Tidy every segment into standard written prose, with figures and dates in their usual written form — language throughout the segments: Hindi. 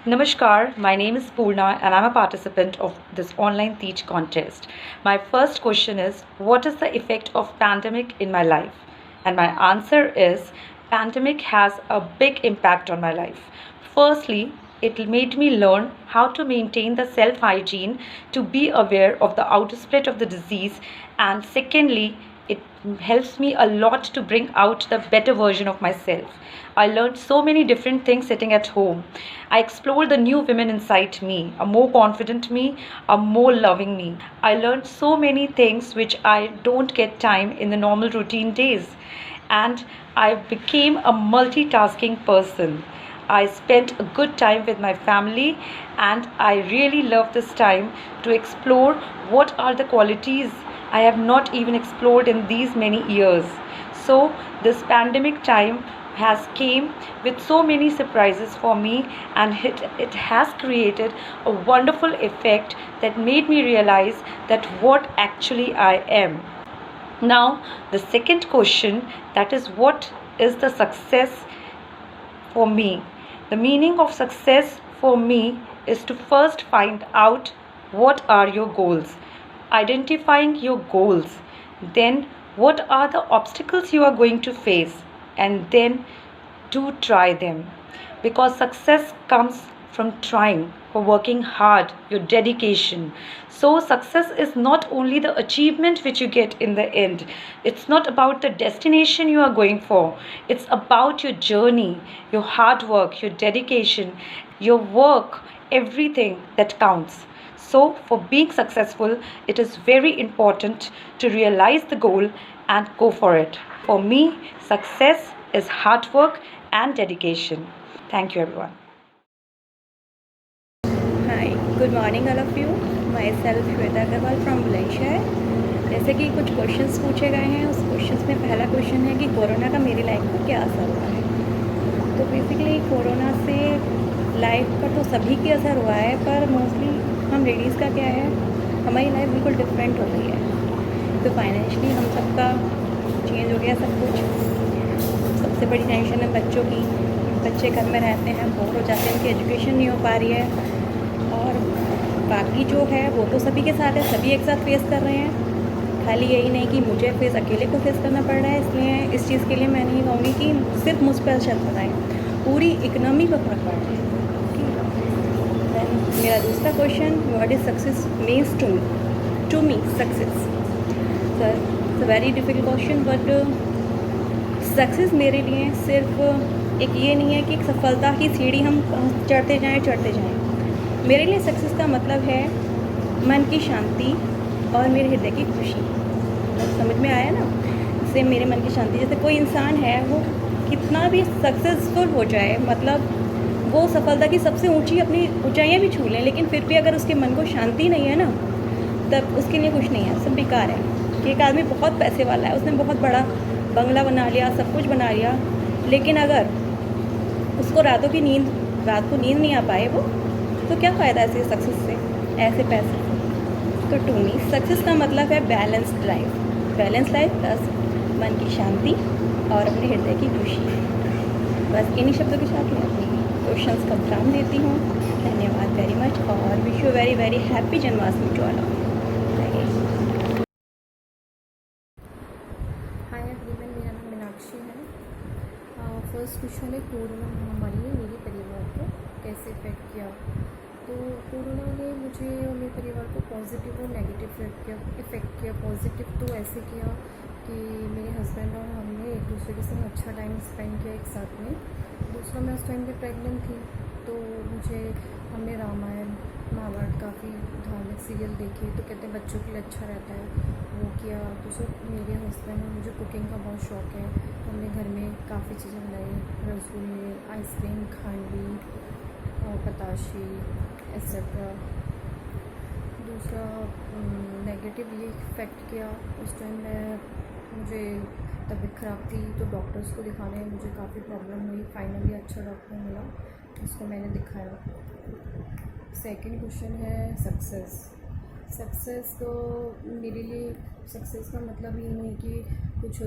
Namaskar, my name is Purna and I'm a participant of this online teach contest. My first question is, what is the effect of pandemic in my life? And my answer is, pandemic has a big impact on my life. Firstly, it made me learn how to maintain the self hygiene to be aware of the outbreak of the disease, and secondly, it helps me a lot to bring out the better version of myself. I learned so many different things sitting at home. I explored the new women inside me, a more confident me, a more loving me. I learned so many things which I don't get time in the normal routine days. And I became a multitasking person. I spent a good time with my family, and I really love this time to explore what are the qualities I have not even explored in these many years. So this pandemic time has came with so many surprises for me, and it has created a wonderful effect that made me realize that what actually I am. Now the second question, that is, what is the success for me? The meaning of success for me is to first find out what are your goals. Identifying your goals, then what are the obstacles you are going to face, and then do try them. Because success comes from trying, for working hard, your dedication. So success is not only the achievement which you get in the end. It's not about the destination you are going for. It's about your journey, your hard work, your dedication, your work, everything that counts. So for being successful, it is very important to realize the goal and go for it. For me, success is hard work and dedication. Thank you, everyone. Hi, good morning all of you. Myself Shweta Agarwal from Bulandshahr. जैसे कि कुछ क्वेश्चंस पूछे गए हैं, उस क्वेश्चंस में पहला क्वेश्चन है कि कोरोना का मेरी लाइफ पर क्या असर हुआ है। तो बेसिकली कोरोना से लाइफ पर तो सभी की असर हुआ है, पर मोस्टली हम लेडीज़ का क्या है, हमारी लाइफ बिल्कुल डिफरेंट हो गई है। तो फाइनेंशली हम सबका चेंज हो गया सब कुछ। सबसे बड़ी टेंशन है बच्चों की। बच्चे घर में रहते हैं, बोर हो जाते हैं, उनकी एजुकेशन नहीं हो पा रही है। और बाकी जो है वो तो सभी के साथ है, सभी एक साथ फेस कर रहे हैं। खाली यही नहीं कि मुझे अकेले को फेस करना पड़ रहा है। इसलिए इस चीज़ के लिए मैं नहीं कहूँगी कि सिर्फ मुझ पर असर पड़ रहा है, पूरी इकनॉमी पर फर्क पड़ रहा है। दैन मेरा दूसरा question, what is success means to me success. Sir it's a very difficult question, but success मेरे लिए सिर्फ एक ये नहीं है कि एक सफलता की सीढ़ी हम चढ़ते जाएं। मेरे लिए सक्सेस का मतलब है मन की शांति और मेरे हृदय की खुशी। समझ में आया ना? जैसे मेरे मन की शांति, जैसे कोई इंसान है वो कितना भी सक्सेसफुल हो जाए, मतलब वो सफलता की सबसे ऊंची अपनी ऊंचाइयाँ भी छू लें, लेकिन फिर भी अगर उसके मन को शांति नहीं है ना, तब उसके लिए कुछ नहीं है, सब बेकार है। कि एक आदमी बहुत पैसे वाला है, उसने बहुत बड़ा बंगला बना लिया, सब कुछ बना लिया, लेकिन अगर उसको रात को नींद नहीं आ पाए वो, तो क्या फ़ायदा ऐसे सक्सेस से, ऐसे पैसे से। तो टू मी सक्सेस का मतलब है बैलेंस लाइफ प्लस मन की शांति और अपने हृदय की खुशी। बस इन्हीं शब्दों के साथ मैं अपनी क्वेश्चंस का विराम देती हूँ। धन्यवाद वेरी मच और wish you very very happy Janmashtami to all. Hi everyone, मेरा नाम मीनाक्षी है। फर्स्ट क्वेश्चन है, कोरोना महामारी ने मेरे परिवार को कैसे इफेक्ट किया। तो कोरोना ने मुझे और मेरे परिवार को पॉजिटिव और नेगेटिव इफ़ेक्ट किया। पॉजिटिव तो ऐसे किया कि मेरे हस्बैंड और हमने एक दूसरे के साथ अच्छा टाइम स्पेंड किया एक साथ में। दूसरा, मैं उस टाइम पे प्रेग्नेंट थी, तो हमने रामायण महाभारत काफ़ी धार्मिक सीरियल देखे, तो कहते हैं बच्चों के लिए अच्छा रहता है, वो किया। दूसरा, मेरे हस्बैंड और मुझे कुकिंग का बहुत शौक़ है, तो हमने घर में काफ़ी चीज़ें बनाई, रसगुल्ले, आइसक्रीम, खांडवी और बताशे एक्सेट्रा। दूसरा, नेगेटिव ये इफ़ेक्ट किया, उस टाइम मुझे तबीयत ख़राब थी, तो डॉक्टर्स को दिखाने में मुझे काफ़ी प्रॉब्लम हुई। फाइनली अच्छा डॉक्टर मिला, उसको मैंने दिखाया। सेकंड क्वेश्चन है सक्सेस। तो मेरे लिए सक्सेस का मतलब ये नहीं कि कुछ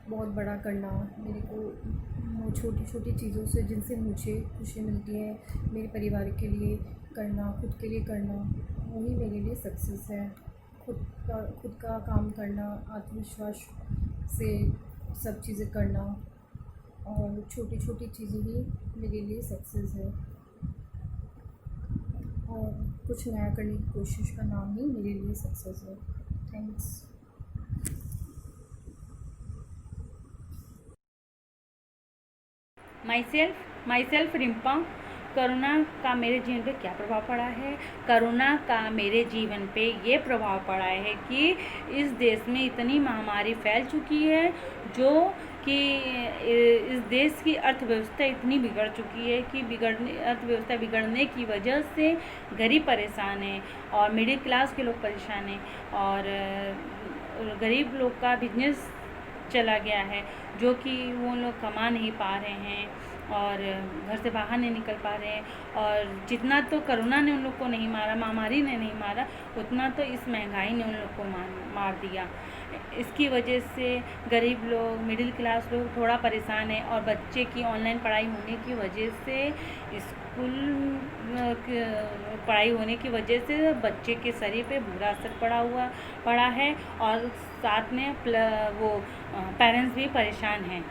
बहुत बड़ा करना, मेरे को छोटी छोटी चीज़ों से जिनसे मुझे खुशी मिलती है मेरे परिवार के लिए करना, खुद के लिए करना, वही मेरे लिए सक्सेस है। खुद का काम करना, आत्मविश्वास से सब चीज़ें करना, और छोटी छोटी चीज़ें ही मेरे लिए सक्सेस है। और कुछ नया करने की कोशिश का नाम ही मेरे लिए सक्सेस है। Thanks. My self Rimpa. Corona का मेरे जीवन पे क्या प्रभाव पड़ा है? कोरोना का मेरे जीवन पे ये प्रभाव पड़ा है कि इस देश में इतनी महामारी फैल चुकी है जो कि इस देश की अर्थव्यवस्था इतनी बिगड़ चुकी है कि अर्थव्यवस्था बिगड़ने की वजह से गरीब परेशान है और मिडिल क्लास के लोग परेशान हैं और गरीब लोग का बिजनेस चला गया है, जो कि वो लोग कमा नहीं पा रहे हैं और घर से बाहर नहीं निकल पा रहे हैं। और जितना तो कोरोना ने उन लोग को नहीं मारा, महामारी ने नहीं मारा, उतना तो इस महंगाई ने उन लोग को मार दिया। इसकी वजह से गरीब लोग, मिडिल क्लास लोग थोड़ा परेशान है और बच्चे की ऑनलाइन पढ़ाई होने की वजह से, स्कूल पढ़ाई होने की वजह से बच्चे के शरीर पे बुरा असर पड़ा है और साथ में वो पेरेंट्स भी परेशान हैं।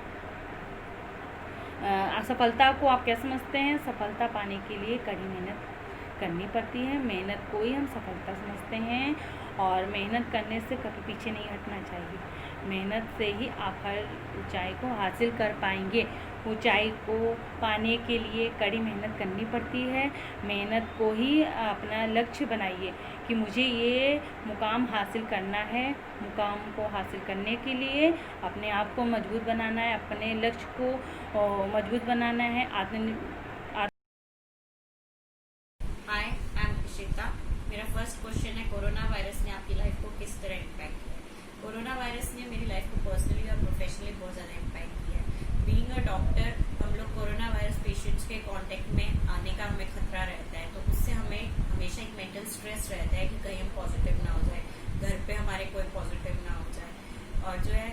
सफलता को आप क्या समझते हैं? सफलता पाने के लिए कड़ी मेहनत करनी पड़ती है। मेहनत को ही हम सफलता समझते हैं और मेहनत करने से कभी पीछे नहीं हटना चाहिए। मेहनत से ही आप हर ऊंचाई को हासिल कर पाएंगे। ऊंचाई को पाने के लिए कड़ी मेहनत करनी पड़ती है। मेहनत को ही अपना लक्ष्य बनाइए कि मुझे ये मुकाम हासिल करना है। मुकाम को हासिल करने के लिए अपने आप को मजबूत बनाना है, अपने लक्ष्य को मजबूत बनाना है। हाय, आई एम इशिता। मेरा फर्स्ट क्वेश्चन है, कोरोना वायरस ने आपकी लाइफ को किस तरह इम्पैक्ट किया? कोरोना वायरस ने मेरी लाइफ को पर्सनली और प्रोफेशनली बहुत ज़्यादा इम्पैक्ट किया है। बीइंग अ डॉक्टर, हम लोग कोरोना वायरस पेशेंट्स के कांटेक्ट में आने का हमें खतरा रहता है, तो उससे हमें हमेशा एक मेंटल स्ट्रेस रहता है कि कहीं हम पॉजिटिव ना हो जाए, घर पे हमारे कोई पॉजिटिव ना हो जाए। और जो है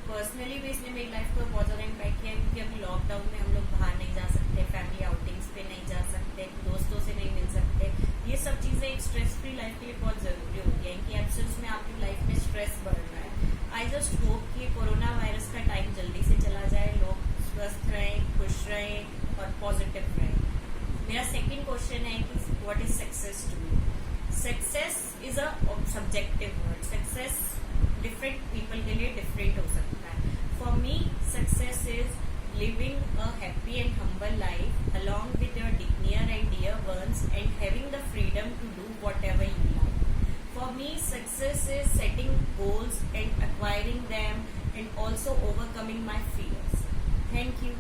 पर्सनली भी इसने मेरी लाइफ को बहुत ज़्यादा इम्पैक्ट किया है, क्योंकि अभी लॉकडाउन में हम लोग बाहर नहीं जा सकते, फैमिली आउटिंग्स पे नहीं जा सकते, दोस्तों से नहीं मिल सकते। ये सब चीज़ें एक स्ट्रेस फ्री लाइफ के लिए बहुत ज़रूरी होती है। इनकी एब्सेंस में आपकी लाइफ में स्ट्रेस बढ़ रहा है। आई जस्ट होप कि कोरोना वायरस का टाइम जल्दी से चला जाए, लोग स्वस्थ रहें, खुश रहें और पॉजिटिव रहें। मेरा सेकेंड क्वेश्चन है कि what is success to you? Success is a subjective word. Success different people के लिए डिफरेंट हो सकता है। For me success is living a happy and humble life along with your near and dear ones and having the freedom to do whatever you like. For me, success is setting goals and acquiring them and also overcoming my fears. Thank you.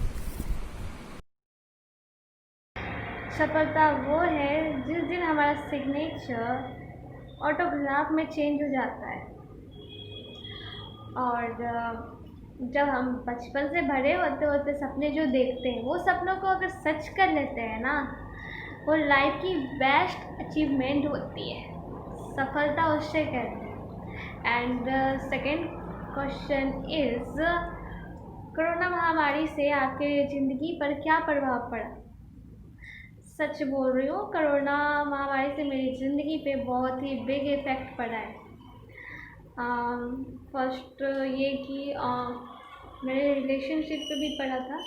सफलता वो है जिस दिन हमारा सिग्नेचर ऑटोग्राफ में चेंज हो जाता है और जब हम बचपन से बड़े होते होते सपने जो देखते हैं वो सपनों को अगर सच कर लेते हैं ना, वो लाइफ की बेस्ट अचीवमेंट होती है। सफलता उससे कहते हैं। And second question is, corona महामारी से आपके ज़िंदगी पर क्या प्रभाव पड़ा? सच बोल रही हूँ, कोरोना महामारी से मेरी ज़िंदगी पे बहुत ही बिग इफ़ेक्ट पड़ा है। फर्स्ट ये कि मेरे रिलेशनशिप पे भी पड़ा था।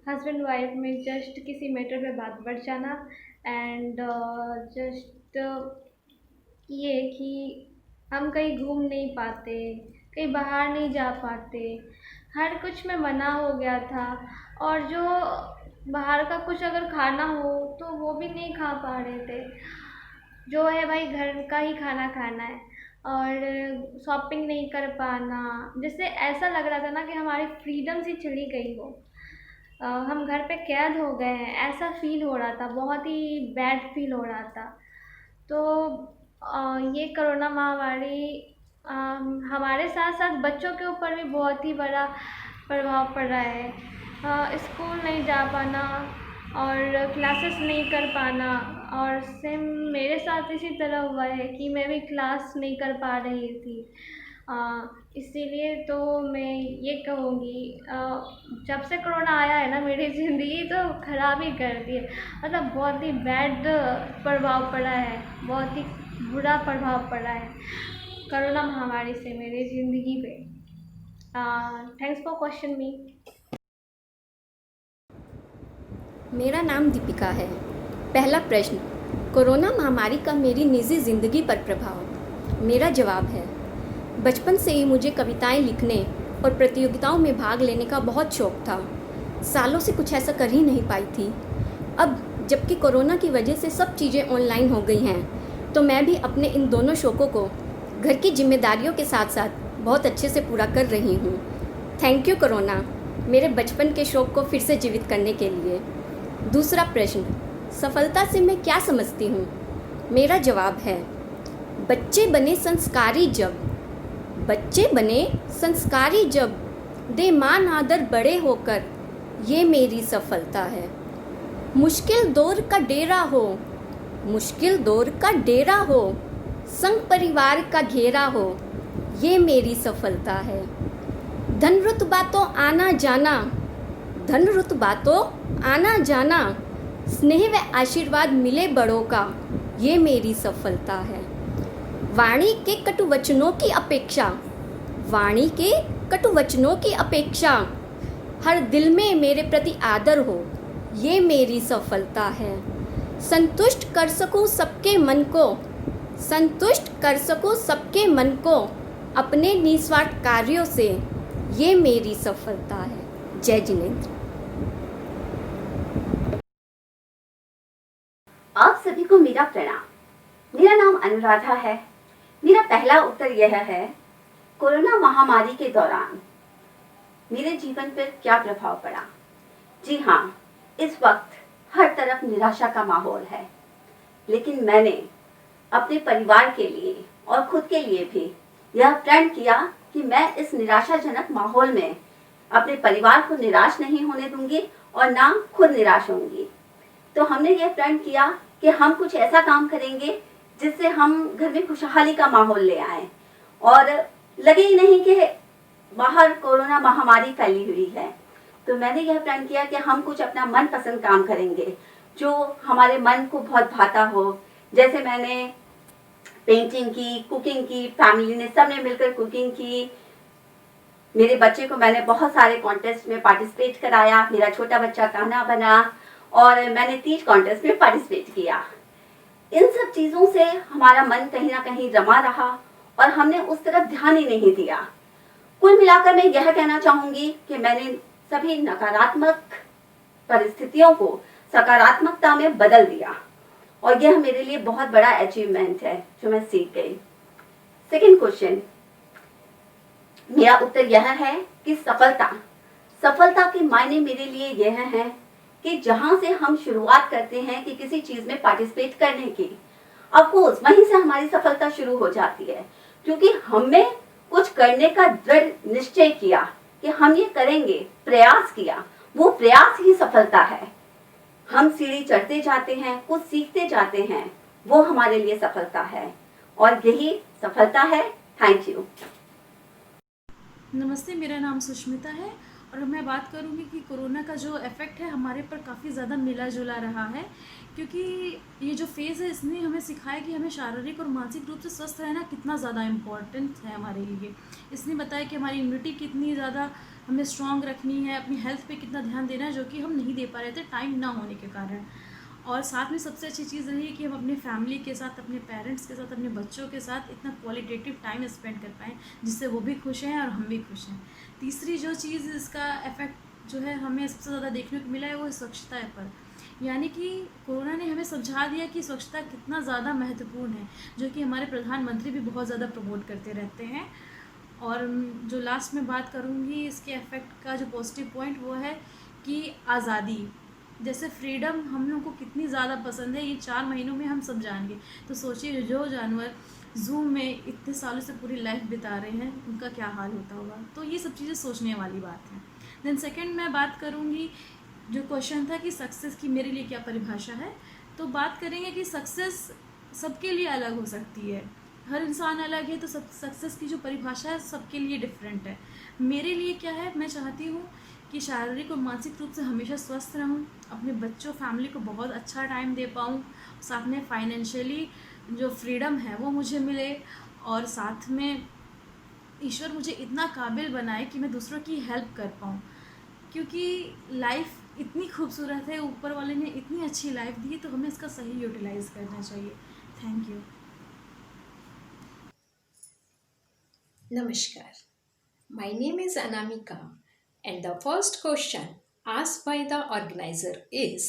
हस्बैंड वाइफ में जस्ट किसी मैटर पे बात बढ़ जाना एंड जस्ट ये कि हम कहीं घूम नहीं पाते, कहीं बाहर नहीं जा पाते, हर कुछ में मना हो गया था। और जो बाहर का कुछ अगर खाना हो तो वो भी नहीं खा पा रहे थे। जो है भाई घर का ही खाना खाना है और शॉपिंग नहीं कर पाना, जिससे ऐसा लग रहा था ना कि हमारी फ्रीडम सी चली गई हो, हम घर पे कैद हो गए हैं, ऐसा फील हो रहा था। बहुत ही बैड फील हो रहा था। तो ये कोरोना महामारी हमारे साथ साथ बच्चों के ऊपर भी बहुत ही बड़ा प्रभाव पड़ रहा है। स्कूल नहीं जा पाना और क्लासेस नहीं कर पाना, और सेम मेरे साथ इसी तरह हुआ है कि मैं भी क्लास नहीं कर पा रही थी इसीलिए तो मैं ये कहूँगी, जब से कोरोना आया है ना मेरी ज़िंदगी तो ख़राब ही कर दी है। मतलब बहुत ही बैड प्रभाव पड़ा है, बहुत ही बुरा प्रभाव पड़ा है कोरोना महामारी से मेरी ज़िंदगी पे। थैंक्स फॉर क्वेश्चन मी। मेरा नाम दीपिका है। पहला प्रश्न, कोरोना महामारी का मेरी निजी ज़िंदगी पर प्रभाव। मेरा जवाब है, बचपन से ही मुझे कविताएं लिखने और प्रतियोगिताओं में भाग लेने का बहुत शौक़ था। सालों से कुछ ऐसा कर ही नहीं पाई थी। अब जबकि कोरोना की वजह से सब चीज़ें ऑनलाइन हो गई हैं, तो मैं भी अपने इन दोनों शौक़ों को घर की जिम्मेदारियों के साथ साथ बहुत अच्छे से पूरा कर रही हूँ। थैंक यू कोरोना, मेरे बचपन के शौक़ को फिर से जीवित करने के लिए। दूसरा प्रश्न, सफलता से मैं क्या समझती हूँ? मेरा जवाब है, बच्चे बने संस्कारी जब दे मान आदर बड़े होकर, ये मेरी सफलता है। मुश्किल दौर का डेरा हो, संग परिवार का घेरा हो, ये मेरी सफलता है। धन रुतबा तो आना जाना, स्नेह व आशीर्वाद मिले बड़ों का, ये मेरी सफलता है। वाणी के कटु वचनों की अपेक्षा हर दिल में मेरे प्रति आदर हो, ये मेरी सफलता है। संतुष्ट कर सकूं सबके मन को अपने निस्वार्थ कार्यों से, ये मेरी सफलता है। जय जिनेंद्र। आप सभी को मेरा प्रणाम। मेरा नाम अनुराधा है। मेरा पहला उत्तर यह है, कोरोना महामारी के दौरान मेरे जीवन पर क्या प्रभाव पड़ा। जी हाँ, इस वक्त हर तरफ निराशा का माहौल है, लेकिन मैंने अपने परिवार के लिए और खुद के लिए भी यह प्रण किया कि मैं इस निराशाजनक माहौल में अपने परिवार को निराश नहीं होने दूंगी और ना खुद निराश होंगी। तो हमने यह प्रण किया कि हम कुछ ऐसा काम करेंगे जिससे हम घर में खुशहाली का माहौल ले आएं और लगे ही नहीं कि बाहर कोरोना महामारी फैली हुई है। तो मैंने यह प्रण किया कि हम कुछ अपना मनपसंद काम करेंगे जो हमारे मन को बहुत भाता हो। जैसे मैंने पेंटिंग की, कुकिंग की, फैमिली ने सबने मिलकर कुकिंग की। मेरे बच्चे को मैंने बहुत सारे कॉन्टेस्ट में पार्टिसिपेट कराया। मेरा छोटा बच्चा कान्हा बना और मैंने तीज कॉन्टेस्ट में पार्टिसिपेट किया। इन सब चीज़ों से हमारा मन कहीं ना कहीं रमा रहा और हमने उस तरफ ध्यान ही नहीं दिया। कुल मिलाकर मैं यह कहना चाहूँगी कि मैंने सभी नकारात्मक परिस्थितियों को सकारात्मकता में बदल दिया और यह मेरे लिए बहुत बड़ा अचीवमेंट है जो मैं सीख गई। सेकंड क्वेश्चन, मेरा उत्तर यह है कि सफलता के मायने मेरे लिए यह है कि जहां से हम शुरुआत करते हैं कि किसी चीज में पार्टिसिपेट करने की, ऑफकोर्स वहीं से हमारी सफलता शुरू हो जाती है, क्योंकि हमने कुछ करने का दृढ़ निश्चय किया कि हम ये करेंगे, प्रयास किया, वो प्रयास ही सफलता है। हम सीढ़ी चढ़ते जाते हैं, कुछ सीखते जाते हैं, वो हमारे लिए सफलता है और यही सफलता है। Thank you. नमस्ते, मेरा नाम सुष्मिता है और मैं बात करूंगी कि कोरोना का जो इफ़ेक्ट है हमारे पर काफ़ी ज़्यादा मिला जुला रहा है, क्योंकि ये जो फेज़ है इसने हमें सिखाया कि हमें शारीरिक और मानसिक रूप से स्वस्थ रहना कितना ज़्यादा इम्पॉर्टेंट है हमारे लिए। इसने बताया कि हमारी इम्यूनिटी कितनी ज़्यादा हमें स्ट्रॉन्ग रखनी है, अपनी हेल्थ पे कितना ध्यान देना है, जो कि हम नहीं दे पा रहे थे टाइम ना होने के कारण। और साथ में सबसे अच्छी चीज़ रही कि हम अपने फैमिली के साथ, अपने पेरेंट्स के साथ, अपने बच्चों के साथ इतना क्वालिटेटिव टाइम स्पेंड कर पाएँ जिससे वो भी खुश हैं और हम भी खुश हैं। तीसरी जो चीज़ इसका इफ़ेक्ट जो है हमें सबसे ज़्यादा देखने को मिला है वो है स्वच्छता पर। यानी कि कोरोना ने हमें समझा दिया कि स्वच्छता कितना ज़्यादा महत्वपूर्ण है, जो कि हमारे प्रधानमंत्री भी बहुत ज़्यादा प्रमोट करते रहते हैं। और जो लास्ट में बात करूँगी इसके इफ़ेक्ट का जो पॉजिटिव पॉइंट वो है कि आज़ादी, जैसे फ्रीडम हम लोग को कितनी ज़्यादा पसंद है, ये 4 महीनों में हम सब जानेंगे। तो सोचिए जो जानवर ज़ूम में इतने सालों से पूरी लाइफ बिता रहे हैं उनका क्या हाल होता होगा। तो ये सब चीज़ें सोचने वाली बात है। देन सेकंड मैं बात करूँगी, जो क्वेश्चन था कि सक्सेस की मेरे लिए क्या परिभाषा है, तो बात करेंगे कि सक्सेस सबके लिए अलग हो सकती है। हर इंसान अलग है, तो सक्सेस की जो परिभाषा है सबके लिए डिफरेंट है। मेरे लिए क्या है, मैं चाहती हूँ कि शारीरिक और मानसिक रूप से हमेशा स्वस्थ रहूँ, अपने बच्चों फैमिली को बहुत अच्छा टाइम दे पाऊँ, साथ में फाइनेंशियली जो फ्रीडम है वो मुझे मिले, और साथ में ईश्वर मुझे इतना काबिल बनाए कि मैं दूसरों की हेल्प कर पाऊँ, क्योंकि लाइफ इतनी खूबसूरत है, ऊपर वाले ने इतनी अच्छी लाइफ दी है, तो हमें इसका सही यूटिलाइज करना चाहिए। Thank you. Namaskar. My name is Anamika, and the first question asked by the organizer is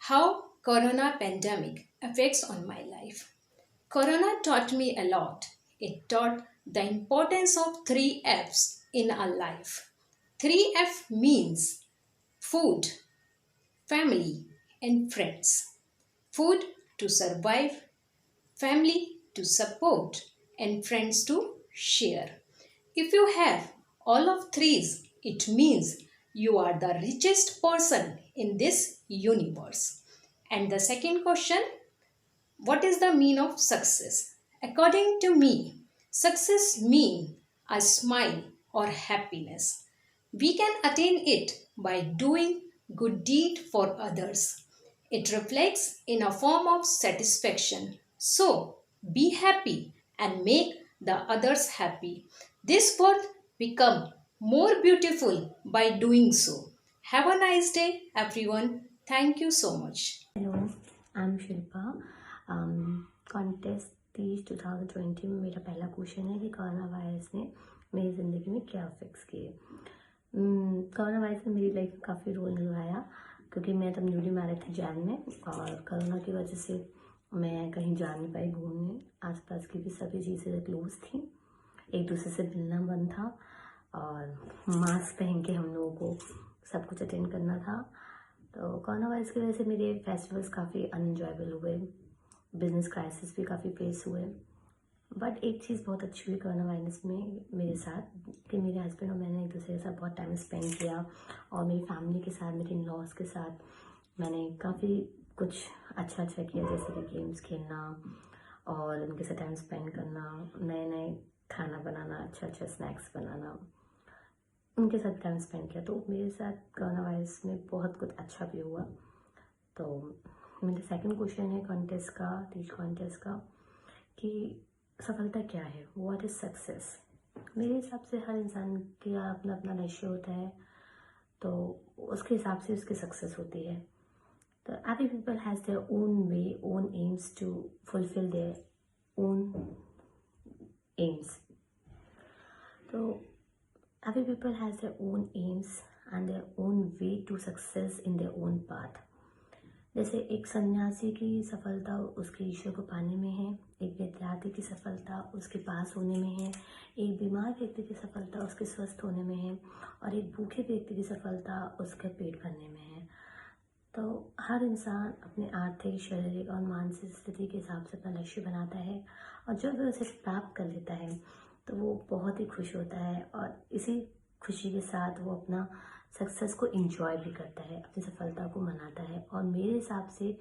how corona pandemic affects on my life. Corona taught me a lot. It taught the importance of 3 F's in our life. 3F means food, family, and friends. Food to survive, family to support, and friends to share. If you have all of these, it means you are the richest person in this universe. And the second question, what is the meaning of success? According to me, success means a smile or happiness. We can attain it by doing good deed for others. It reflects in a form of satisfaction. So, be happy and make the others happy. This world become more beautiful by doing so. Have a nice day, everyone. Thank you so much. Hello, I am Shilpa. Contest 30/2020 में मेरा पहला क्वेश्चन है कि कोरोना वायरस ने मेरी ज़िंदगी में क्या इफेक्ट्स किए। कोरोना वायरस ने मेरी लाइफ में काफ़ी रोल निभाया, क्योंकि मैं तब न्यूली मैरिड थी जैन में, और कोरोना की वजह से मैं कहीं जा नहीं पाई घूमने। आसपास की भी सभी चीज़ें क्लोज थी, एक दूसरे से मिलना बंद था, और मास्क पहन के हम लोगों को सब कुछ अटेंड करना था। तो कोरोना वायरस की वजह से मेरे फेस्टिवल्स काफ़ी अनएंजॉयबल हुए, बिजनेस क्राइसिस भी काफ़ी फेस हुए। बट एक चीज़ बहुत अच्छी हुई कोरोना वायरस में मेरे साथ, कि मेरे हस्बैंड और मैंने एक दूसरे के साथ बहुत टाइम स्पेंड किया, और मेरी फैमिली के साथ, मेरे इन-लॉज के साथ मैंने काफ़ी कुछ अच्छा किया, जैसे कि गेम्स खेलना और उनके साथ टाइम स्पेंड करना, नए खाना बनाना, अच्छा स्नैक्स बनाना, उनके साथ टाइम स्पेंड किया। तो मेरे साथ कोरोना वायरस में बहुत कुछ अच्छा भी हुआ। तो मेरा सेकंड क्वेश्चन है कॉन्टेस्ट का, टीच कॉन्टेस्ट का, कि सफलता क्या है, व्हाट इज़ सक्सेस। मेरे हिसाब से हर इंसान का अपना अपना लक्ष्य होता है, तो उसके हिसाब से उसकी सक्सेस होती है। तो every people has their own way, own aims to fulfill their own aims. So every people has their own aims and their own way to success in their own path. जैसे एक सन्यासी की सफलता उसके ईश्वर को पाने में है, एक विद्यार्थी की सफलता उसके पास होने में है, एक बीमार व्यक्ति की सफलता उसके स्वस्थ होने में है, और एक भूखे व्यक्ति की सफलता उसके पेट भरने में है। तो हर इंसान अपने आर्थिक, शारीरिक और मानसिक स्थिति के हिसाब से अपना लक्ष्य बनाता है, और जब वह उसे प्राप्त कर लेता है तो वो बहुत ही खुश होता है, और इसी खुशी के साथ वो अपना सक्सेस को एंजॉय भी करता है, अपनी सफलता को मनाता है। और मेरे हिसाब से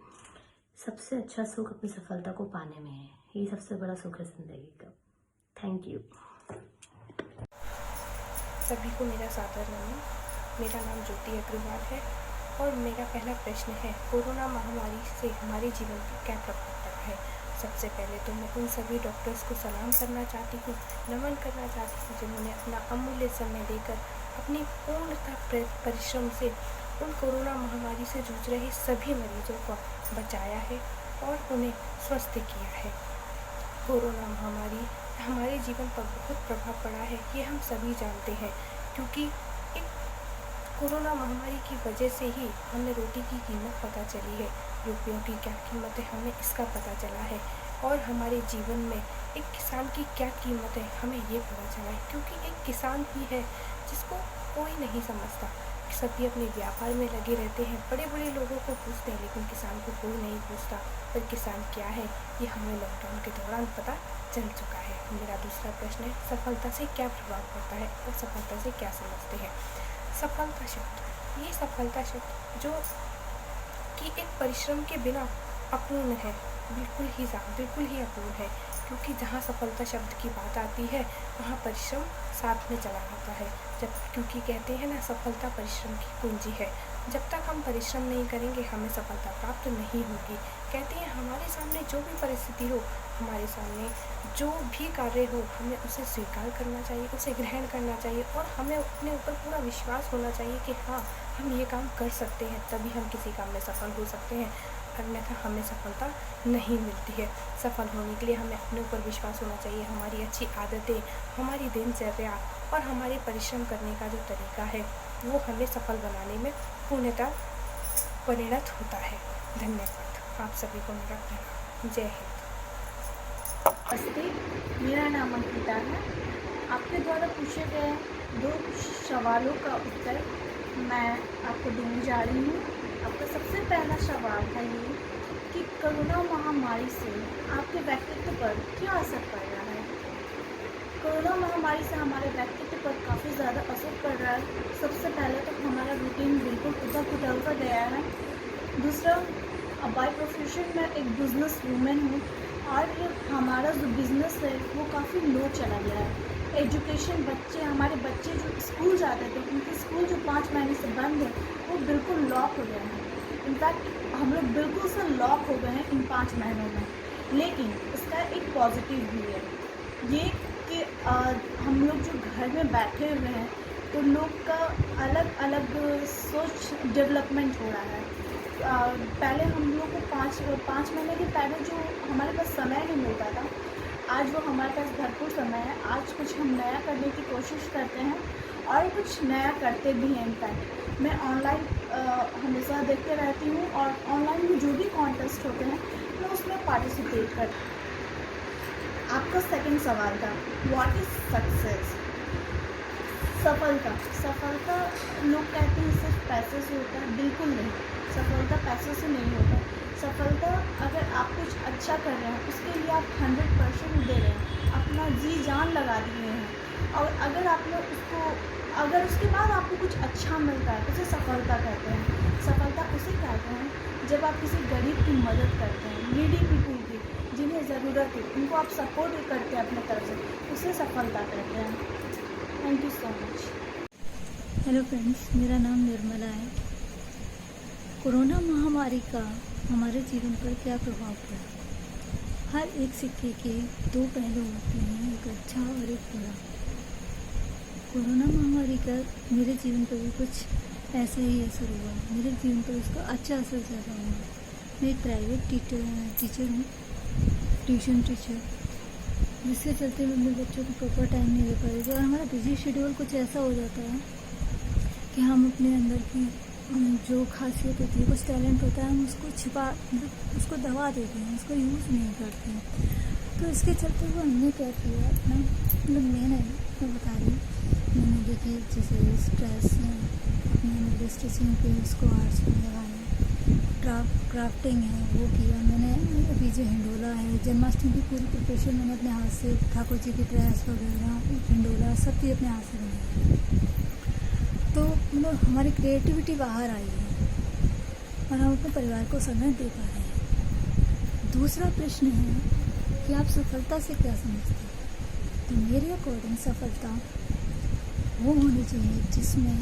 सबसे अच्छा सुख अपनी सफलता को पाने में है, ये सबसे बड़ा सुख है ज़िंदगी का। Thank you. सभी को मेरा सादर नमन। मेरा नाम ज्योति अग्रवाल है, और मेरा पहला प्रश्न है, कोरोना महामारी से हमारे जीवन पर क्या प्रभाव पड़ा है। सबसे पहले तो मैं उन सभी डॉक्टर्स को सलाम करना चाहती हूँ, नमन करना चाहती हूँ, जिन्होंने अपना अमूल्य समय देकर अपनी पूर्णतः परिश्रम से उन कोरोना महामारी से जूझ रहे सभी मरीजों को बचाया है और उन्हें स्वस्थ किया है। कोरोना महामारी हमारे जीवन पर बहुत प्रभाव पड़ा है, ये हम सभी जानते हैं, क्योंकि कोरोना महामारी की वजह से ही हमें रोटी की कीमत पता चली है, रुपयों की क्या कीमत है हमें इसका पता चला है, और हमारे जीवन में एक किसान की क्या कीमत है हमें ये पता चला है, क्योंकि एक किसान ही है जिसको कोई नहीं समझता। सभी अपने व्यापार में लगे रहते हैं, बड़े बड़े लोगों को पूछते हैं, लेकिन किसान को कोई नहीं पूछता। पर किसान क्या है ये हमें लॉकडाउन के दौरान पता चल चुका है। मेरा दूसरा प्रश्न है, सफलता से क्या प्रभाव पड़ता है और सफलता से क्या समझते हैं। सफलता शब्द, ये सफलता शब्द जो कि एक परिश्रम के बिना अपूर्ण है, बिल्कुल ही अपूर्ण है। क्योंकि जहाँ सफलता शब्द की बात आती है वहाँ परिश्रम साथ में चला आता है। क्योंकि कहते हैं ना, सफलता परिश्रम की कुंजी है। जब तक हम परिश्रम नहीं करेंगे हमें सफलता प्राप्त नहीं होगी। कहते हैं हमारे सामने जो भी परिस्थिति हो, हमारे सामने जो भी कार्य हो, हमें उसे स्वीकार करना चाहिए, उसे ग्रहण करना चाहिए और हमें अपने ऊपर पूरा विश्वास होना चाहिए कि हाँ, हम ये काम कर सकते हैं, तभी हम किसी काम में सफल हो सकते हैं, अन्यथा हमें सफलता नहीं मिलती है। सफल होने के लिए हमें अपने ऊपर विश्वास होना चाहिए, हमारी अच्छी आदतें, हमारी दिनचर्या और हमारे परिश्रम करने का जो तरीका है वो हमें सफल बनाने में पूर्णतः परिणत होता है। धन्यवाद। आप सभी को मेरा प्रणाम। जय हिंद। नमस्ते, मेरा नाम अंकिता है। आपके द्वारा पूछे गए 2 सवालों का उत्तर मैं आपको देने जा रही हूँ। आपका सबसे पहला सवाल है ये कि कोरोना महामारी से आपके व्यक्तित्व पर क्या असर पड़ रहा है। कोरोना महामारी से हमारे व्यक्तित्व पर काफ़ी ज़्यादा असर पड़ रहा है। सबसे पहले तो हमारा रूटीन बिल्कुल उतर सा गया है। दूसरा, बाय प्रोफेशन मैं एक बिजनेस वूमेन हूँ और हमारा जो बिज़नेस है वो काफ़ी लो चला गया है। एजुकेशन, हमारे बच्चे जो स्कूल जाते थे उनके स्कूल जो 5 महीने से बंद है वो बिल्कुल लॉक हो गए हैं। इनफैक्ट हम लोग बिल्कुल से लॉक हो गए हैं इन 5 महीनों में। लेकिन इसका एक पॉजिटिव भी है ये कि हम लोग जो घर में बैठे हुए हैं तो लोग का अलग अलग सोच डेवलपमेंट हो रहा है। पहले हम लोग को 5 महीने के पहले जो हमारे पास समय नहीं मिलता था, आज वो हमारे पास भरपूर समय है। आज कुछ हम नया करने की कोशिश करते हैं और कुछ नया करते भी हैं। इनफैक्ट मैं ऑनलाइन हमेशा देखते रहती हूँ और ऑनलाइन में जो भी कॉन्टेस्ट होते हैं मैं उसमें पार्टिसिपेट करती हूँ। आपका सेकंड सवाल था व्हाट इज़ सक्सेस। सफलता लोग कहते हैं सिर्फ पैसे से होता है, बिल्कुल नहीं। सफलता पैसों से नहीं होता। सफलता, अगर आप कुछ अच्छा कर रहे हैं उसके लिए आप 100% दे रहे हैं, अपना जी जान लगा दिए हैं और अगर उसके बाद आपको कुछ अच्छा मिलता है उसे सफलता कहते हैं। सफलता उसे कहते हैं जब आप किसी गरीब की मदद करते हैं, नीडी पीपल की, जिन्हें ज़रूरत है उनको आप सपोर्ट करते हैं अपने तरफ से, उसे सफलता कहते हैं। Thank you so much. Hello friends, मेरा नाम निर्मला है। कोरोना महामारी का हमारे जीवन पर क्या प्रभाव पड़ा। हर एक सिक्के के 2 पहलू होते हैं, एक अच्छा और एक बुरा। कोरोना महामारी का मेरे जीवन पर भी कुछ ऐसा ही असर हुआ। मेरे जीवन पर उसका अच्छा असर ज़्यादा हुआ। मैं एक प्राइवेट टीचर हूँ, ट्यूशन टीचर, जिसके चलते मैं अपने बच्चों को प्रॉपर टाइम नहीं दे पा रही थी और हमारा बिजी शेड्यूल कुछ ऐसा हो जाता है कि हम अपने अंदर की जो खासियत होती है, कुछ टैलेंट होता है, हम उसको उसको दबा देते हैं, उसको यूज़ नहीं करते हैं। तो इसके चलते हुए हमने क्या किया अपना, मैं बता रही हूँ, मैंने देखिए जैसे स्ट्रेस है, मैंने स्टिचिंग पे उसको आर्ट्स में लगाया, क्राफ्टिंग है वो किया मैंने। अभी जो हिंडोला है, जन्माष्टमी की पूरी प्रिपरेशन मैंने अपने हाथ से, ठाकुर जी की ड्रेस वगैरह, हिंडोला सब चीज़ अपने हाथ से बनाई। तो मतलब हमारी क्रिएटिविटी बाहर आई है और हम अपने परिवार को समय दे पा रहे हैं। दूसरा प्रश्न है कि आप सफलता से क्या समझते हैं। तो मेरे अकॉर्डिंग सफलता वो होनी चाहिए जिसमें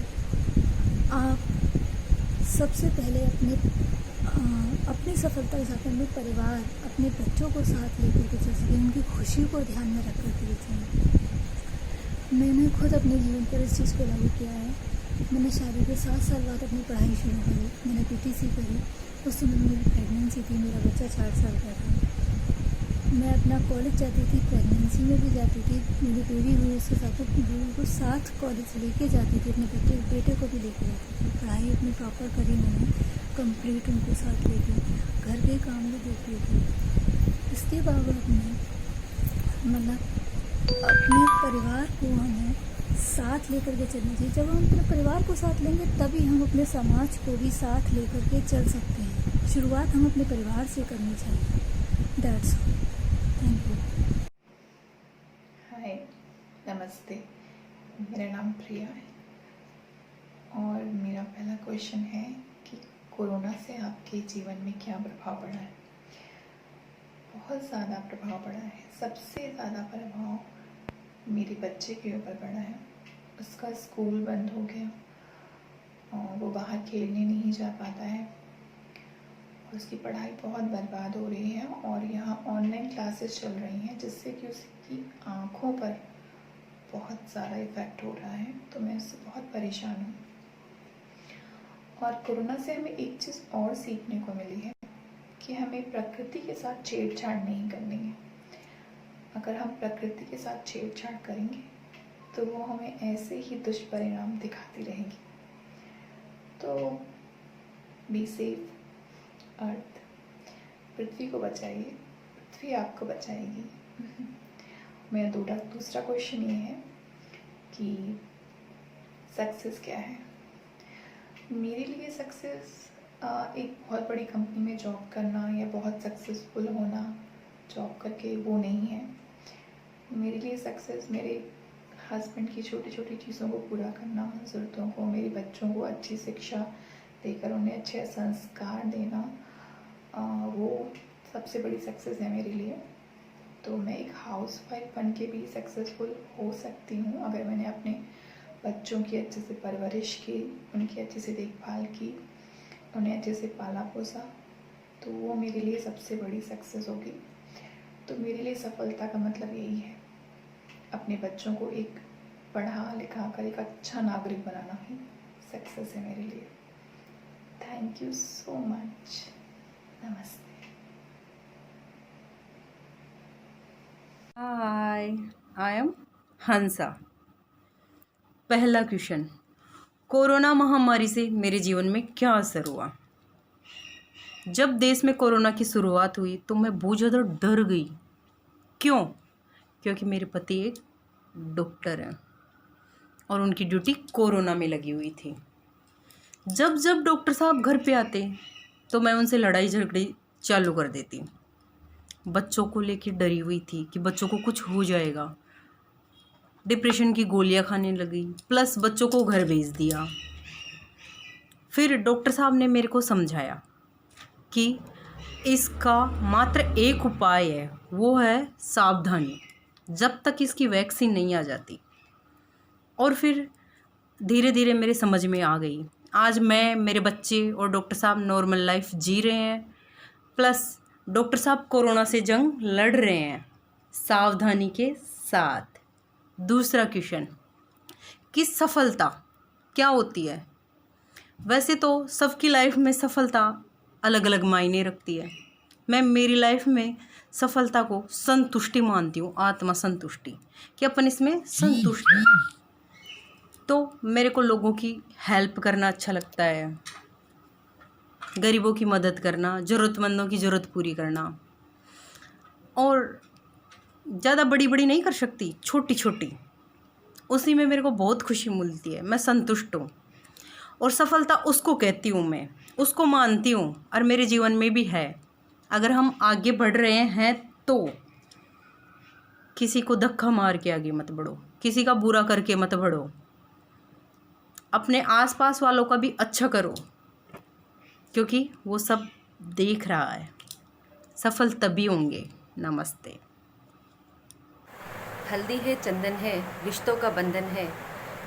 आप सबसे पहले अपनी सफलता के साथ अपने परिवार, अपने बच्चों को साथ लेकर के चल सकें, उनकी खुशी को ध्यान में रख कर के चलें। मैंने खुद अपने जीवन पर इस चीज़ को लागू किया है। मैंने शादी के 7 साल बाद अपनी पढ़ाई शुरू करी, मैंने पीटीसी करी। उस समय मेरी प्रेगनेंसी थी, मेरा बच्चा 4 साल का था। मैं अपना कॉलेज जाती थी, प्रेगनेंसी में भी जाती थी, मेरी बेबी हुई उसके साथ अपनी बेबी को साथ कॉलेज लेके जाती थी, अपने बेटे को भी लेके जाती थी। पढ़ाई अपनी प्रॉपर करी मैंने कंप्लीट, उनको साथ लेके घर के काम भी देखती थी। इसके बावजूद में मतलब अपने परिवार को हमें साथ लेकर के चलना चाहिए। जब हम अपने परिवार को साथ लेंगे तभी हम अपने समाज को भी साथ लेकर के चल सकते हैं। शुरुआत हम अपने परिवार से करनी चाहिए। That's all. Thank you. Hi, नमस्ते, मेरा नाम प्रिया है और मेरा पहला क्वेश्चन है कि कोरोना से आपके जीवन में क्या प्रभाव पड़ा है। बहुत ज़्यादा प्रभाव पड़ा है। सबसे ज़्यादा प्रभाव मेरे बच्चे के ऊपर पड़ा है। उसका स्कूल बंद हो गया और वो बाहर खेलने नहीं जा पाता है, उसकी पढ़ाई बहुत बर्बाद हो रही है और यहाँ ऑनलाइन क्लासेस चल रही हैं जिससे कि उसकी आँखों पर बहुत ज़्यादा इफ़ेक्ट हो रहा है। तो मैं उससे बहुत परेशान हूँ। और कोरोना से हमें एक चीज़ और सीखने को मिली है कि हमें प्रकृति के साथ छेड़छाड़ नहीं करनी है। अगर हम प्रकृति के साथ छेड़छाड़ करेंगे तो वो हमें ऐसे ही दुष्परिणाम दिखाती रहेगी। तो बी सेफ अर्थ, पृथ्वी को बचाइए, पृथ्वी आपको बचाएगी। मेरा दूसरा क्वेश्चन ये है कि सक्सेस क्या है। मेरे लिए सक्सेस एक बहुत बड़ी कंपनी में जॉब करना या बहुत सक्सेसफुल होना जॉब करके वो नहीं है। मेरे लिए सक्सेस मेरे हस्बैंड की छोटी छोटी चीज़ों को पूरा करना, ज़रूरतों को, मेरे बच्चों को अच्छी शिक्षा देकर उन्हें अच्छे संस्कार देना, वो सबसे बड़ी सक्सेस है मेरे लिए। तो मैं एक हाउसवाइफ बन के भी सक्सेसफुल हो सकती हूँ अगर मैंने अपने बच्चों की अच्छे से परवरिश की, उनकी अच्छे से देखभाल की, उन्हें अच्छे से पाला पोसा, तो वो मेरे लिए सबसे बड़ी सक्सेस होगी। तो मेरे लिए सफलता का मतलब यही है, अपने बच्चों को एक पढ़ा लिखा कर एक अच्छा नागरिक बनाना ही सक्सेस है मेरे लिए। Thank you so much. नमस्ते। हाय, आई एम हंसा। पहला क्वेश्चन, कोरोना महामारी से मेरे जीवन में क्या असर हुआ। जब देश में कोरोना की शुरुआत हुई तो मैं बहुत ज़्यादा डर गई। क्यों? क्योंकि मेरे पति एक डॉक्टर हैं और उनकी ड्यूटी कोरोना में लगी हुई थी। जब जब डॉक्टर साहब घर पे आते तो मैं उनसे लड़ाई झगड़ी चालू कर देती। बच्चों को लेकर डरी हुई थी कि बच्चों को कुछ हो जाएगा, डिप्रेशन की गोलियां खाने लगी, प्लस बच्चों को घर भेज दिया। फिर डॉक्टर साहब ने मेरे को समझाया कि इसका मात्र एक उपाय है, वो है सावधानी, जब तक इसकी वैक्सीन नहीं आ जाती। और फिर धीरे धीरे मेरे समझ में आ गई। आज मैं, मेरे बच्चे और डॉक्टर साहब नॉर्मल लाइफ जी रहे हैं, प्लस डॉक्टर साहब कोरोना से जंग लड़ रहे हैं सावधानी के साथ। दूसरा क्वेश्चन कि सफलता क्या होती है। वैसे तो सबकी लाइफ में सफलता अलग अलग मायने रखती है। मैं मेरी लाइफ में सफलता को संतुष्टि मानती हूँ, आत्मा संतुष्टि, कि अपन इसमें संतुष्ट हैं। तो मेरे को लोगों की हेल्प करना अच्छा लगता है, गरीबों की मदद करना, ज़रूरतमंदों की ज़रूरत पूरी करना, और ज़्यादा बड़ी बड़ी नहीं कर सकती, छोटी छोटी, उसी में मेरे को बहुत खुशी मिलती है। मैं संतुष्ट हूँ और सफलता उसको कहती हूँ, मैं उसको मानती हूँ और मेरे जीवन में भी है। अगर हम आगे बढ़ रहे हैं तो किसी को धक्का मार के आगे मत बढ़ो, किसी का बुरा करके मत बढ़ो, अपने आसपास वालों का भी अच्छा करो, क्योंकि वो सब देख रहा है। सफल तभी होंगे। नमस्ते। हल्दी है, चंदन है, रिश्तों का बंधन है,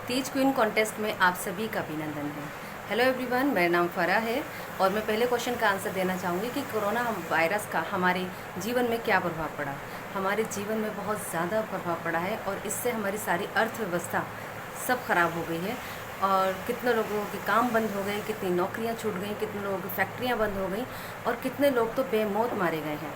तीज क्वीन कॉन्टेस्ट में आप सभी का अभिनंदन है। हेलो एवरीवन, मेरा नाम फरा है और मैं पहले क्वेश्चन का आंसर देना चाहूँगी कि कोरोना वायरस का हमारे जीवन में क्या प्रभाव पड़ा। हमारे जीवन में बहुत ज़्यादा प्रभाव पड़ा है और इससे हमारी सारी अर्थव्यवस्था सब खराब हो गई है और कितने लोगों के काम बंद हो गए, कितनी नौकरियां छूट गई, कितने लोगों की फैक्ट्रियां बंद हो गई और कितने लोग तो बेमौत मारे गए हैं।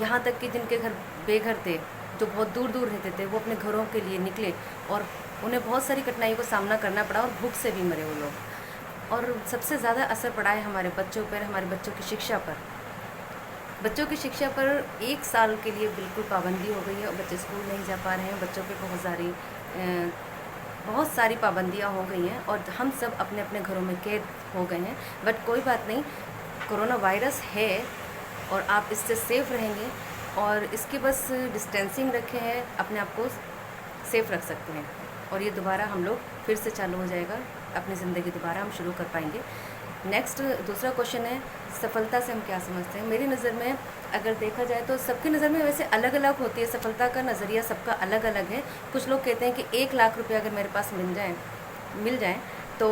यहाँ तक कि जिनके घर बेघर थे, जो बहुत दूर दूर रहते थे, वो अपने घरों के लिए निकले और उन्हें बहुत सारी कठिनाइयों का सामना करना पड़ा और भूख से भी मरे वो लोग। और सबसे ज़्यादा असर पड़ा है हमारे बच्चों पर, हमारे बच्चों की शिक्षा पर। बच्चों की शिक्षा पर 1 साल के लिए बिल्कुल पाबंदी हो गई है और बच्चे स्कूल नहीं जा पा रहे हैं। बच्चों पे बहुत सारी पाबंदियां हो गई हैं और हम सब अपने अपने घरों में कैद हो गए हैं। बट कोई बात नहीं, कोरोना वायरस है और आप इससे सेफ़ रहेंगे और इसकी बस डिस्टेंसिंग रखे हैं, अपने आप को सेफ़ रख सकते हैं और ये दोबारा हम लोग फिर से चालू हो जाएगा, अपनी ज़िंदगी दोबारा हम शुरू कर पाएंगे। नेक्स्ट दूसरा क्वेश्चन है, सफलता से हम क्या समझते हैं। मेरी नज़र में अगर देखा जाए तो सबकी नज़र में वैसे अलग अलग होती है, सफलता का नज़रिया सबका अलग अलग है। कुछ लोग कहते हैं कि 1 लाख रुपए अगर मेरे पास मिल जाए तो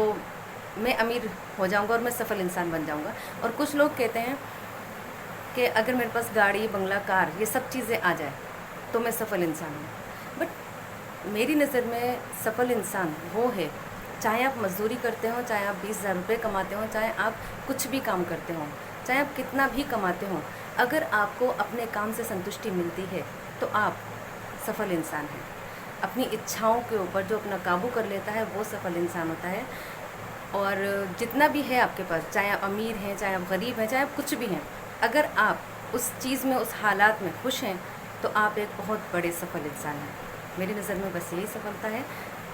मैं अमीर हो जाऊंगा और मैं सफल इंसान बन जाऊंगा। और कुछ लोग कहते हैं कि अगर मेरे पास गाड़ी, बंगला, कार, ये सब चीज़ें आ जाए तो मैं सफल इंसान हूँ। बट मेरी नज़र में सफल इंसान वो है, चाहे आप मजदूरी करते हो, चाहे आप 20,000 रुपये कमाते हो, चाहे आप कुछ भी काम करते हो, चाहे आप कितना भी कमाते हो, अगर आपको अपने काम से संतुष्टि मिलती है तो आप सफल इंसान हैं। अपनी इच्छाओं के ऊपर जो अपना काबू कर लेता है वो सफल इंसान होता है। और जितना भी है आपके पास, चाहे आप अमीर हैं, चाहे आप गरीब हैं, चाहे आप कुछ भी हैं, अगर आप उस चीज़ में, उस हालात में खुश हैं तो आप एक बहुत बड़े सफल इंसान हैं। मेरी नज़र में बस यही सफलता है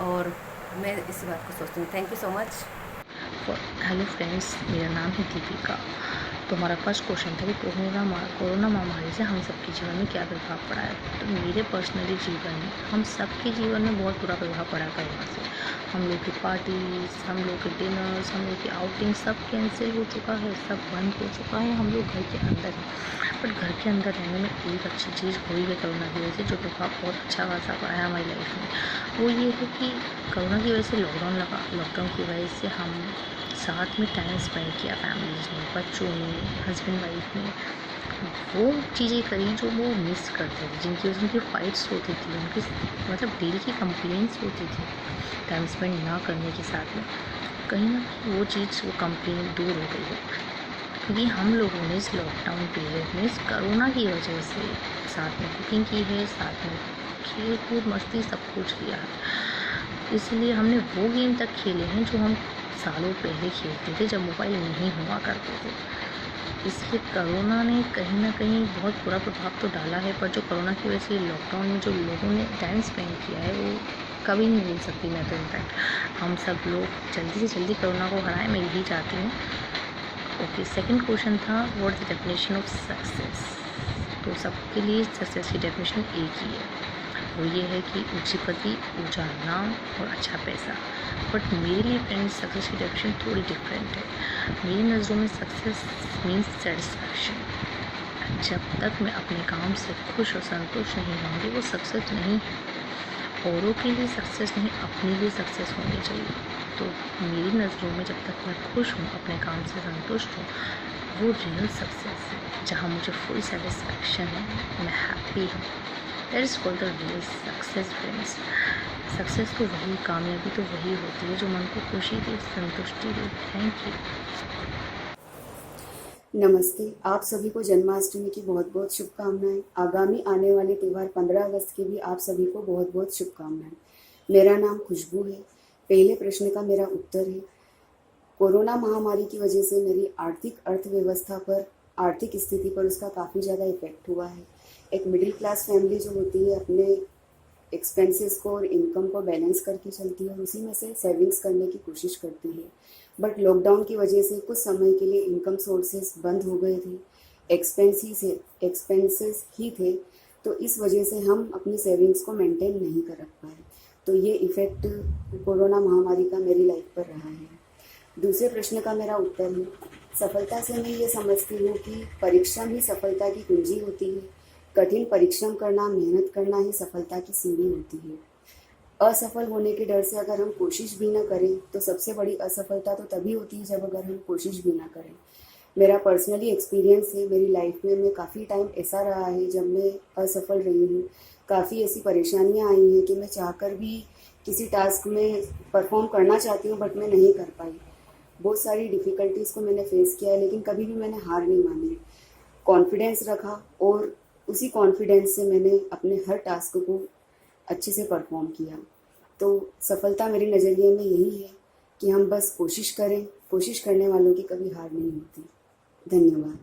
और मैं इसी बात को सोचती हूँ। Thank you so much. Hello friends, मेरा नाम है दीपिका। तो हमारा फर्स्ट क्वेश्चन था कि कोरोना महामारी से हम सबके जीवन में क्या प्रभाव पड़ा है। तो मेरे पर्सनली जीवन में, हम सबके जीवन में बहुत बुरा प्रभाव पड़ा है कोरोना से। हम लोग की पार्टीज, हम लोग के डिनर्स, हम लोग की आउटिंग सब कैंसिल हो चुका है, सब बंद हो चुका है। हम लोग घर के अंदर हैं, बट घर के अंदर रहने में एक अच्छी चीज़ हुई है कोरोना की वजह से, जो प्रभाव बहुत अच्छा खासा पड़ा है हमारी लाइफ में। वो ये है कि कोरोना की वजह से लॉकडाउन लगा। लॉकडाउन की वजह से हम साथ में टाइम स्पेंड किया, फैमिलीज ने, बच्चों ने, हस्बैंड वाइफ ने वो चीज़ें करी जो वो मिस करते थे, जिनकी वजह से उनकी फाइट्स होती थी, उनकी मतलब डेली की कंप्लेंट्स होती थी टाइम स्पेंड ना करने के साथ में। कहीं ना कहीं वो चीज़, वो कंप्लेंट दूर हो गई है, क्योंकि हम लोगों ने इस लॉकडाउन पीरियड में, इस कोरोना की वजह से साथ में कुकिंग की है, साथ में खेल कूद मस्ती सब कुछ किया है। इसलिए हमने वो गेम तक खेले हैं जो हम सालों पहले खेलते थे जब मोबाइल नहीं हुआ करते थे। इसलिए कोरोना ने कहीं ना कहीं बहुत बुरा प्रभाव तो डाला है, पर जो कोरोना की वजह से लॉकडाउन में जो लोगों ने टाइम स्पेंड किया है वो कभी नहीं भूल सकती मैं तो। इनफैक्ट हम सब लोग जल्दी से जल्दी कोरोना को हराएं, मैं यही चाहती हूँ। ओके, सेकंड क्वेश्चन था what is the definition of success. तो सबके लिए सक्सेस की डेफिनेशन एक ही है, वो ये है कि ऊँची पति, ऊँचा नाम और अच्छा पैसा। बट मेरे लिए फ्रेंड्स सक्सेस की डेफिनेशन थोड़ी डिफरेंट है। मेरी नज़रों में सक्सेस मीन्स सेटिस्फैक्शन। जब तक मैं अपने काम से खुश और संतुष्ट नहीं होंगी वो सक्सेस नहीं है। औरों के लिए सक्सेस नहीं, अपने लिए सक्सेस होनी चाहिए। तो मेरी नज़रों में जब तक मैं खुश हूँ, अपने काम से संतुष्ट हूँ, वो रियल सक्सेस है, जहाँ मुझे फुल सेटिस्फैक्शन है, मैं हैप्पी हूँ। That is called the real success friends. Success तो वही, कामयाबी तो वही होती है जो मन को खुशी दे, संतुष्टि दे। Thank you. नमस्ते, आप सभी को जन्माष्टमी की बहुत बहुत शुभकामनाएं। आगामी आने वाले त्यौहार 15 अगस्त की भी आप सभी को बहुत बहुत शुभकामनाएं। मेरा नाम खुशबू है। पहले प्रश्न का मेरा उत्तर है, कोरोना महामारी की वजह से मेरी आर्थिक अर्थव्यवस्था पर, आर्थिक स्थिति पर उसका काफ़ी ज़्यादा इफेक्ट हुआ है। एक मिडिल क्लास फैमिली जो होती है अपने एक्सपेंसेस को और इनकम को बैलेंस करके चलती है और उसी में से सेविंग्स करने की कोशिश करती है। बट लॉकडाउन की वजह से कुछ समय के लिए इनकम सोर्सेस बंद हो गए थे, एक्सपेंसेस ही थे, तो इस वजह से हम अपनी सेविंग्स को मेंटेन नहीं कर पाए। तो ये इफ़ेक्ट कोरोना महामारी का मेरी लाइफ पर रहा है। दूसरे प्रश्न का मेरा उत्तर है, सफलता से मैं ये समझती हूँ कि परिश्रम ही सफलता की कुंजी होती है। कठिन परिश्रम करना, मेहनत करना ही सफलता की सीढ़ी होती है। असफल होने के डर से अगर हम कोशिश भी ना करें तो सबसे बड़ी असफलता तो तभी होती है जब अगर हम कोशिश भी ना करें। मेरा पर्सनली एक्सपीरियंस है, मेरी लाइफ में मैं काफ़ी टाइम ऐसा रहा है जब मैं असफल रही हूँ। काफ़ी ऐसी परेशानियाँ आई हैं कि मैं चाहकर भी किसी टास्क में परफॉर्म करना चाहती हूँ बट मैं नहीं कर पाई। बहुत सारी डिफ़िकल्टीज़ को मैंने फेस किया है, लेकिन कभी भी मैंने हार नहीं मानी, कॉन्फिडेंस रखा और उसी कॉन्फिडेंस से मैंने अपने हर टास्क को अच्छे से परफॉर्म किया। तो सफलता मेरे नज़रिए में यही है कि हम बस कोशिश करें, कोशिश करने वालों की कभी हार नहीं होती। धन्यवाद।